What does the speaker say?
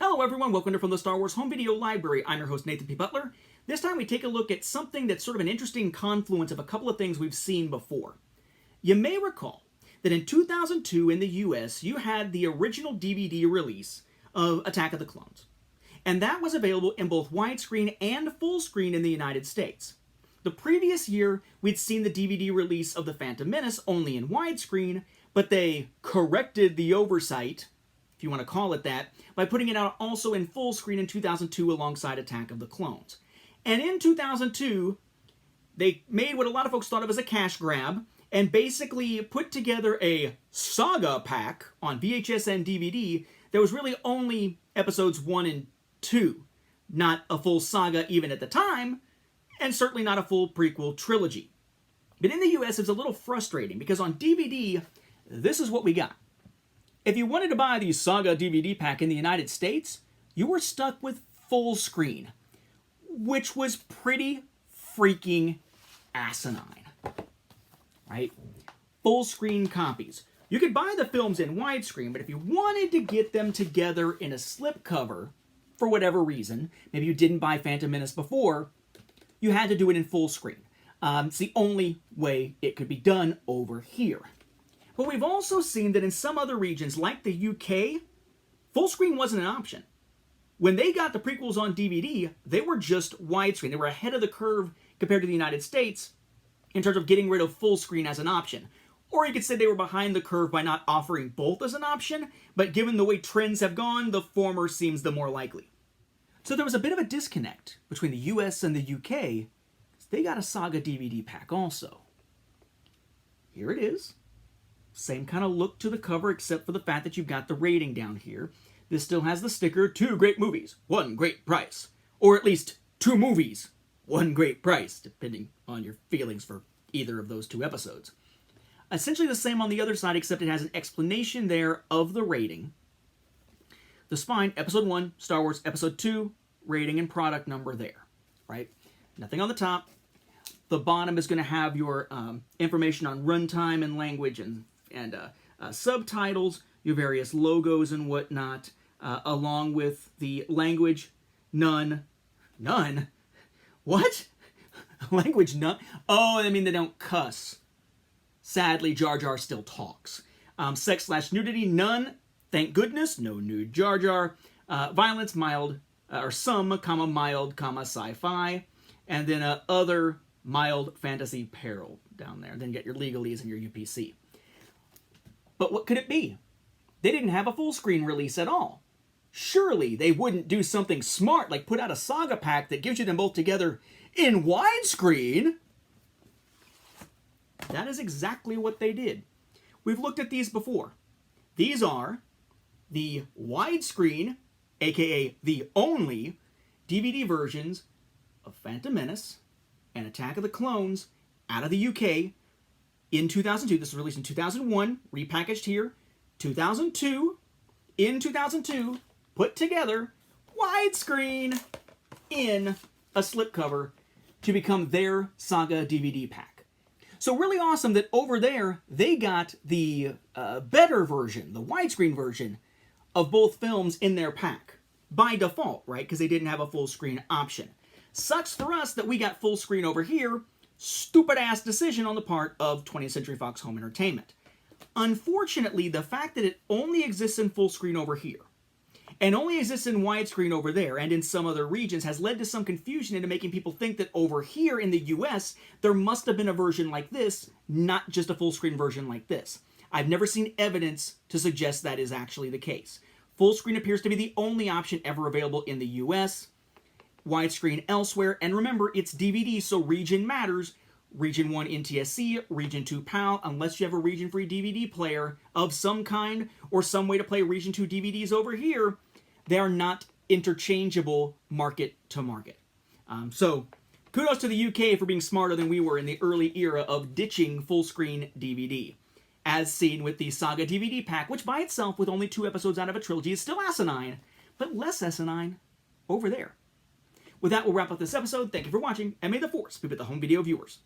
Hello everyone, welcome to From the Star Wars Home Video Library. I'm your host Nathan P. Butler. This time we take a look at something that's sort of an interesting confluence of a couple of things we've seen before. You may recall that in 2002 in the US, you had the original DVD release of Attack of the Clones. And that was available in both widescreen and full screen in the United States. The previous year, we'd seen the DVD release of The Phantom Menace only in widescreen, but they corrected the oversight, if you want to call it that, by putting it out also in full screen in 2002 alongside Attack of the Clones. And in 2002, they made what a lot of folks thought of as a cash grab, and basically put together a saga pack on VHS and DVD that was really only episodes 1 and 2. Not a full saga even at the time, and certainly not a full prequel trilogy. But in the US, it's a little frustrating, because on DVD, this is what we got. If you wanted to buy the Saga DVD pack in the United States, you were stuck with full screen, which was pretty freaking asinine, right? Full screen copies. You could buy the films in widescreen, but if you wanted to get them together in a slipcover, for whatever reason, maybe you didn't buy Phantom Menace before, you had to do it in full screen. It's the only way it could be done over here. But we've also seen that in some other regions, like the UK, full screen wasn't an option. When they got the prequels on DVD, they were just widescreen. They were ahead of the curve compared to the United States in terms of getting rid of full screen as an option. Or you could say they were behind the curve by not offering both as an option, but given the way trends have gone, the former seems the more likely. So there was a bit of a disconnect between the US and the UK. They got a Saga DVD pack also. Here it is. Same kind of look to the cover, except for the fact that you've got the rating down here. This still has the sticker, 2 great movies, 1 great price. Or at least 2 movies, 1 great price, depending on your feelings for either of those 2 episodes. Essentially the same on the other side, except it has an explanation there of the rating. The spine, Episode 1, Star Wars, Episode 2, rating and product number there, right? Nothing on the top. The bottom is going to have your information on runtime and language and subtitles, your various logos and whatnot, along with the language none. What? Language none? Oh, I mean they don't cuss. Sadly, Jar Jar still talks. Sex/nudity none. Thank goodness, no nude Jar Jar. Violence mild, or some, comma mild, comma sci-fi, and then other mild fantasy peril down there. Then get your legalese and your UPC. But what could it be? They didn't have a full screen release at all. Surely they wouldn't do something smart like put out a saga pack that gives you them both together in widescreen. That is exactly what they did. We've looked at these before. These are the widescreen, aka the only DVD versions of Phantom Menace and Attack of the Clones out of the UK in 2002. This was released in 2001, repackaged here. 2002, in 2002, put together widescreen in a slipcover to become their Saga DVD pack. So really awesome that over there, they got the better version, the widescreen version of both films in their pack. By default, right? Because they didn't have a full screen option. Sucks for us that we got full screen over here. Stupid ass decision on the part of 20th Century Fox Home Entertainment. Unfortunately, the fact that it only exists in full screen over here and only exists in widescreen over there and in some other regions has led to some confusion into making people think that over here in the US, there must have been a version like this, not just a full screen version like this. I've never seen evidence to suggest that is actually the case. Full screen appears to be the only option ever available in the US. Widescreen elsewhere, and remember, it's DVD, so region matters. Region 1 NTSC, Region 2 PAL, unless you have a region-free DVD player of some kind, or some way to play Region 2 DVDs over here, they are not interchangeable market to market. So, kudos to the UK for being smarter than we were in the early era of ditching full-screen DVD. As seen with the Saga DVD pack, which by itself, with only 2 episodes out of a trilogy, is still asinine, but less asinine over there. With that, we'll wrap up this episode. Thank you for watching, and may the Force be with the home video viewers.